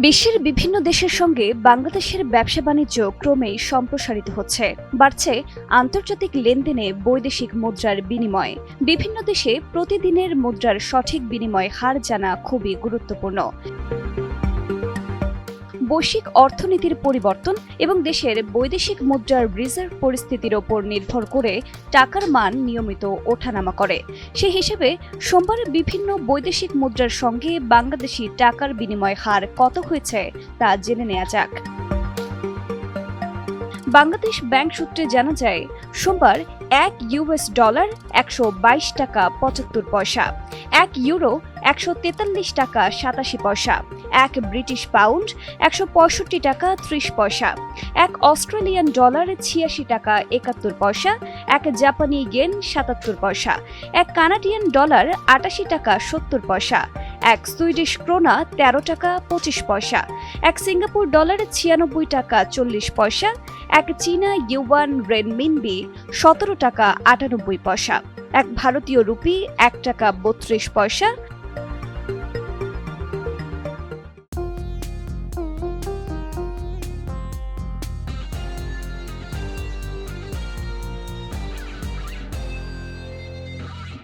বিশ্বের বিভিন্ন দেশের সঙ্গে বাংলাদেশের ব্যবসা বাণিজ্য ক্রমেই সম্প্রসারিত হচ্ছে। বাড়ছে আন্তর্জাতিক লেনদেনে বৈদেশিক মুদ্রার বিনিময়। বিভিন্ন দেশে প্রতিদিনের মুদ্রার সঠিক বিনিময় হার জানা খুবই গুরুত্বপূর্ণ। বৈশ্বিক অর্থনীতির পরিবর্তন এবং দেশের বৈদেশিক মুদ্রার রিজার্ভ পরিস্থিতির ওপর নির্ভর করে টাকার মান নিয়মিত ওঠানামা করে। সেই হিসেবে সোমবার বিভিন্ন বৈদেশিক মুদ্রার সঙ্গে বাংলাদেশি টাকার বিনিময় হার কত হয়েছে তা জেনে নেওয়া যাক। বাংলাদেশ ব্যাংক সূত্রে জানা যায়, সোমবার $1 122 টাকা 75 পয়সা, €1 143 টাকা 87 পয়সা, ব্রিটিশ পাউন্ড 165 টাকা 30 পয়সা, অস্ট্রেলিয়ান ডলার 86 টাকা 71 পয়সা, জাপানি ইয়েন 77 পয়সা, কানাডিয়ান ডলার 88 টাকা 70 পয়সা, সুইডিশ ক্রোনা 13 টাকা 25 পয়সা, সিঙ্গাপুর ডলার 96 টাকা 40 পয়সা, চীনা ইউয়ান রেনমিনবি 17 টাকা 98 পয়সা, ভারতীয় রুপি 1 টাকা 32 পয়সা,